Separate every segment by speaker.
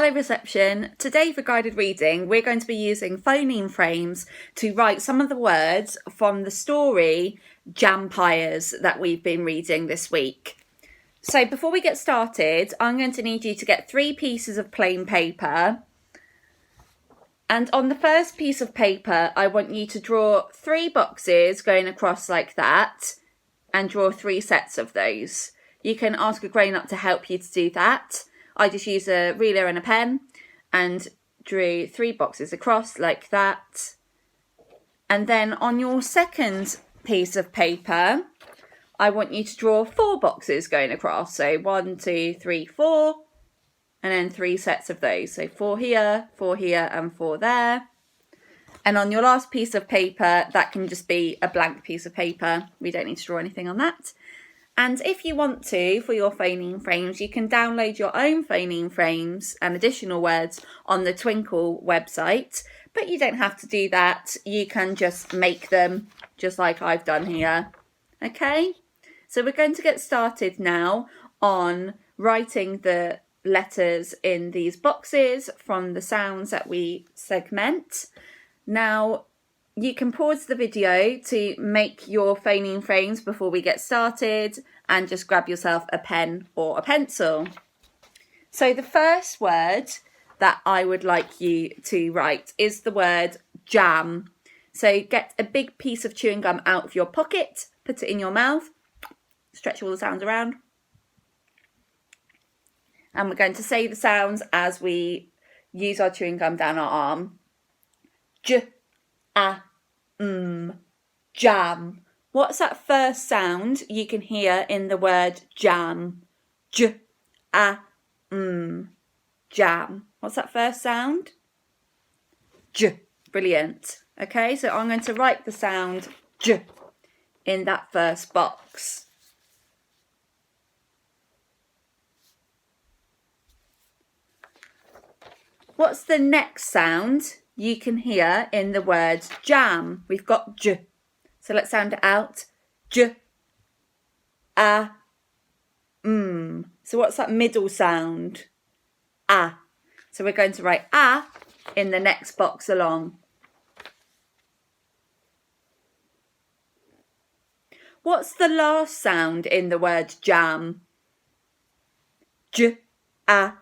Speaker 1: Hello reception. Today for guided reading we're going to be using phoneme frames to write some of the words from the story Jampires that we've been reading this week. So before we get started, I'm going to need you to get 3 pieces of plain paper, and on the first piece of paper I want you to draw 3 boxes going across like that and draw 3 sets of those. You can ask a grown-up to help you to do that. I just used a ruler and a pen and drew 3 boxes across like that. And then on your second piece of paper, I want you to draw 4 boxes going across. So 1, 2, 3, 4, and then 3 sets of those. So 4 here, and 4 there. And on your last piece of paper, that can just be a blank piece of paper. We don't need to draw anything on that. And if you want to, for your phoneme frames, you can download your own phoneme frames and additional words on the Twinkle website. But you don't have to do that. You can just make them just like I've done here. Okay? So we're going to get started now on writing the letters in these boxes from the sounds that we segment. Now, you can pause the video to make your phoneme frames before we get started and just grab yourself a pen or a pencil. So the first word that I would like you to write is the word jam. So get a big piece of chewing gum out of your pocket, put it in your mouth, stretch all the sounds around. And we're going to say the sounds as we use our chewing gum down our arm. J, a, jam. What's that first sound you can hear in the word jam? J, a, jam. What's that first sound? J. Brilliant. Okay, so I'm going to write the sound J in that first box. What's the next sound you can hear in the word jam? We've got J. So let's sound it out. J, a, So what's that middle sound? A. So we're going to write a in the next box along. What's the last sound in the word jam? J, a,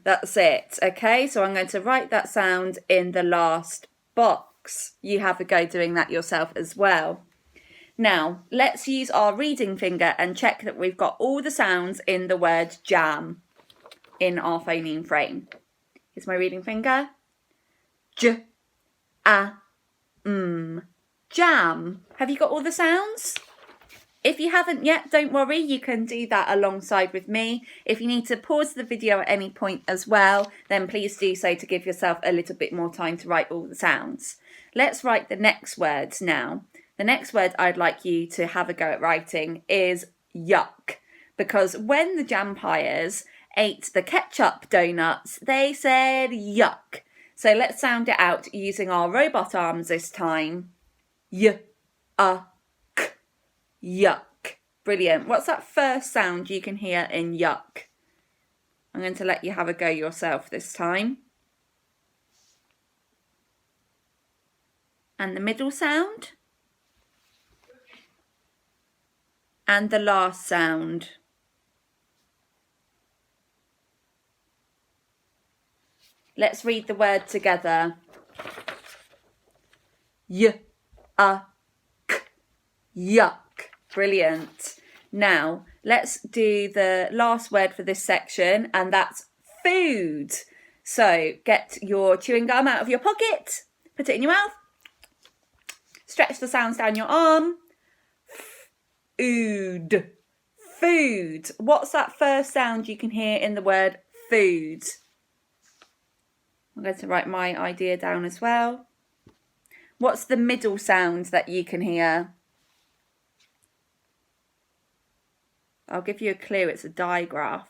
Speaker 1: That's it. Okay, so I'm going to write that sound in the last box. You have a go doing that yourself as well. Now, let's use our reading finger and check that we've got all the sounds in the word jam in our phoneme frame. Here's my reading finger. J, a, jam. Have you got all the sounds? If you haven't yet, don't worry, you can do that alongside with me. If you need to pause the video at any point as well, then please do so to give yourself a little bit more time to write all the sounds. Let's write the next words now. The next word I'd like you to have a go at writing is yuck, because when the Jampires ate the ketchup donuts, they said yuck. So let's sound it out using our robot arms this time. Y, a, yuck. Brilliant. What's that first sound you can hear in yuck? I'm going to let you have a go yourself this time. And the middle sound. And the last sound. Let's read the word together. Y, a, yuck. Brilliant. Now, let's do the last word for this section, and that's food. So, get your chewing gum out of your pocket, put it in your mouth, stretch the sounds down your arm. Food. Food. What's that first sound you can hear in the word food? I'm going to write my idea down as well. What's the middle sound that you can hear? I'll give you a clue, it's a digraph.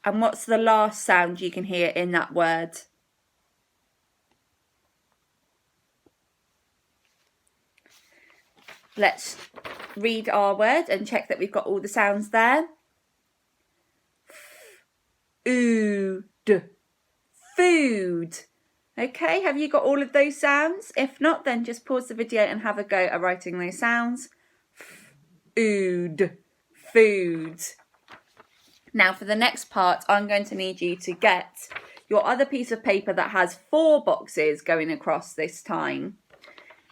Speaker 1: And what's the last sound you can hear in that word? Let's read our word and check that we've got all the sounds there. Food. Food. Okay, have you got all of those sounds? If not, then just pause the video and have a go at writing those sounds. Food. Food. Now for the next part, I'm going to need you to get your other piece of paper that has 4 boxes going across this time.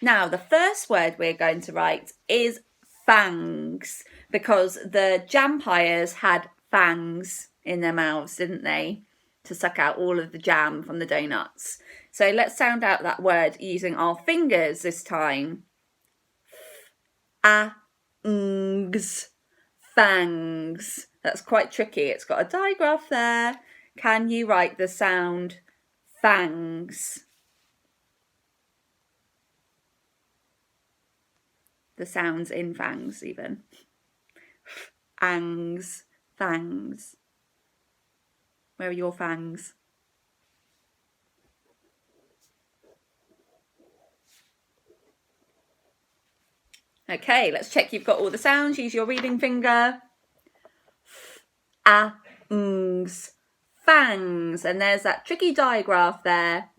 Speaker 1: Now the first word we're going to write is fangs, because the jampires had fangs in their mouths, didn't they? To suck out all of the jam from the donuts. So let's sound out that word using our fingers this time. Fangs. Fangs. That's quite tricky. It's got a digraph there. Can you write the sound fangs? The sounds in fangs even. Fangs. Fangs. Where are your fangs? Okay, let's check you've got all the sounds. Use your reading finger. Fangs. Fangs. And there's that tricky digraph there.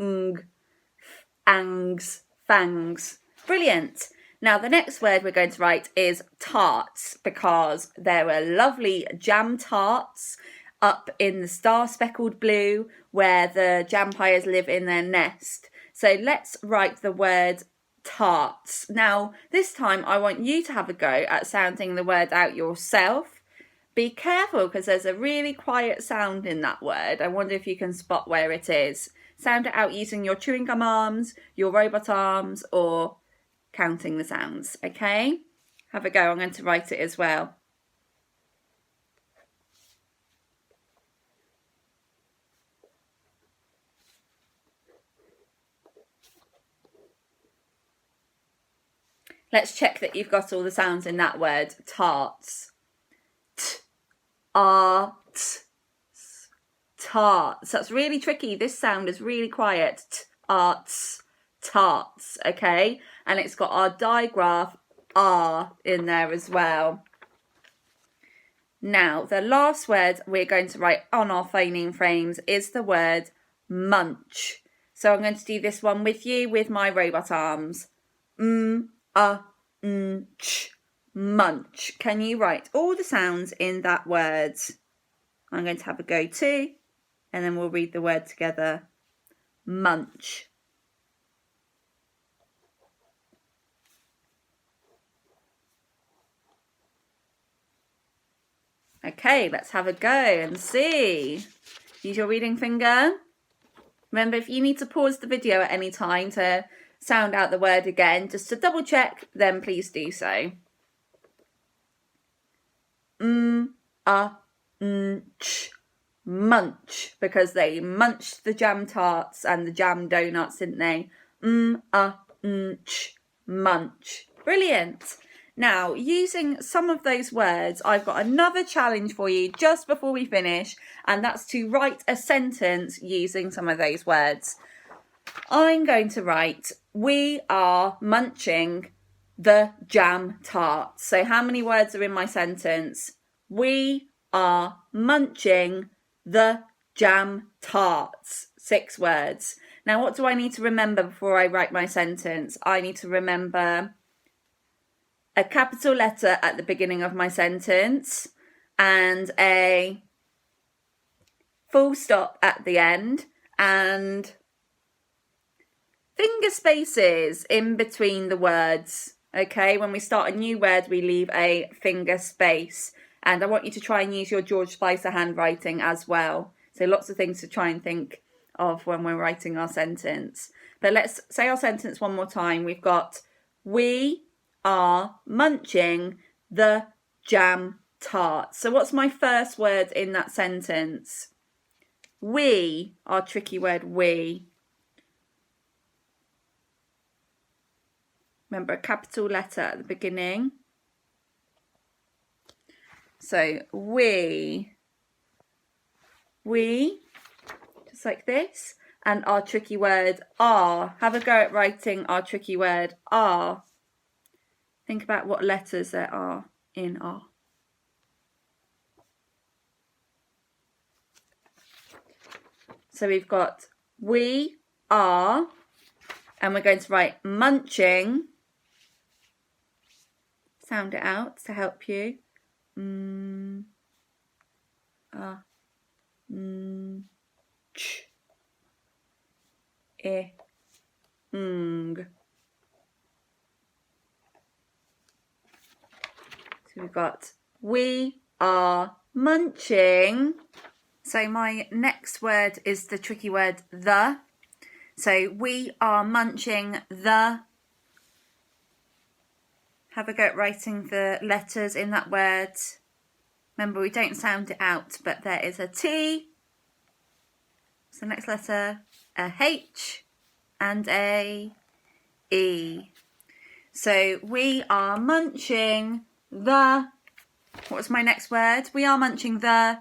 Speaker 1: Fangs. Fangs. Brilliant. Now the next word we're going to write is tarts, because there were lovely jam tarts up in the star-speckled blue where the jampires live in their nest. So let's write the word tarts. Now this time I want you to have a go at sounding the word out yourself. Be careful because there's a really quiet sound in that word. I wonder if you can spot where it is. Sound it out using your chewing gum arms, your robot arms, or counting the sounds. Okay? Have a go. I'm going to write it as well. Let's check that you've got all the sounds in that word. Tarts. Tarts. Tarts. That's really tricky. This sound is really quiet. Tarts. Tarts. Okay? And it's got our digraph R in there as well. Now, the last word we're going to write on our phoneme frames is the word munch. So I'm going to do this one with you with my robot arms. Munch. Can you write all the sounds in that word? I'm going to have a go too, and then we'll read the word together. Munch. Okay, let's have a go and see. Use your reading finger. Remember, if you need to pause the video at any time to sound out the word again, just to double check, then please do so. Munch, because they munched the jam tarts and the jam donuts, didn't they? Munch. Brilliant. Now, using some of those words, I've got another challenge for you just before we finish, and that's to write a sentence using some of those words. I'm going to write, we are munching the jam tarts. So how many words are in my sentence? We are munching the jam tarts. 6 words. Now, what do I need to remember before I write my sentence? I need to remember a capital letter at the beginning of my sentence and a full stop at the end, and finger spaces in between the words. Okay, when we start a new word, we leave a finger space. And I want you to try and use your George Spicer handwriting as well. So lots of things to try and think of when we're writing our sentence. But let's say our sentence one more time. We've got, we are munching the jam tarts. So what's my first word in that sentence? We, our tricky word, we. Remember, a capital letter at the beginning. So we, just like this. And our tricky word are. Have a go at writing our tricky word are. Think about what letters there are in R. So we've got we are, and we're going to write munching. Sound it out to help you. Ch. I. Ng. So we've got we are munching. So my next word is the tricky word the. So we are munching the. Have a go at writing the letters in that word. Remember, we don't sound it out, but there is a T. What's the next letter? A H and a E. So we are munching the. What's my next word? We are munching the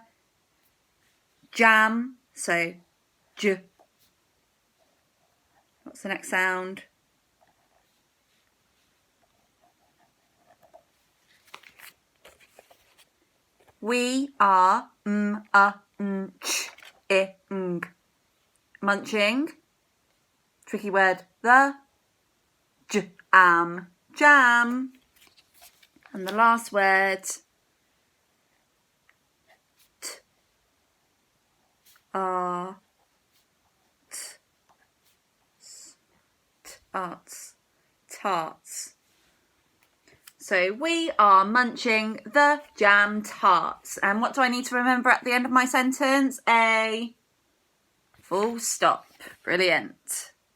Speaker 1: jam. So J. What's the next sound? We are ch, I, ng. Munching. Tricky word. The jam. Jam. And the last word. Tarts. Tarts. So we are munching the jam tarts. And what do I need to remember at the end of my sentence? A full stop. Brilliant.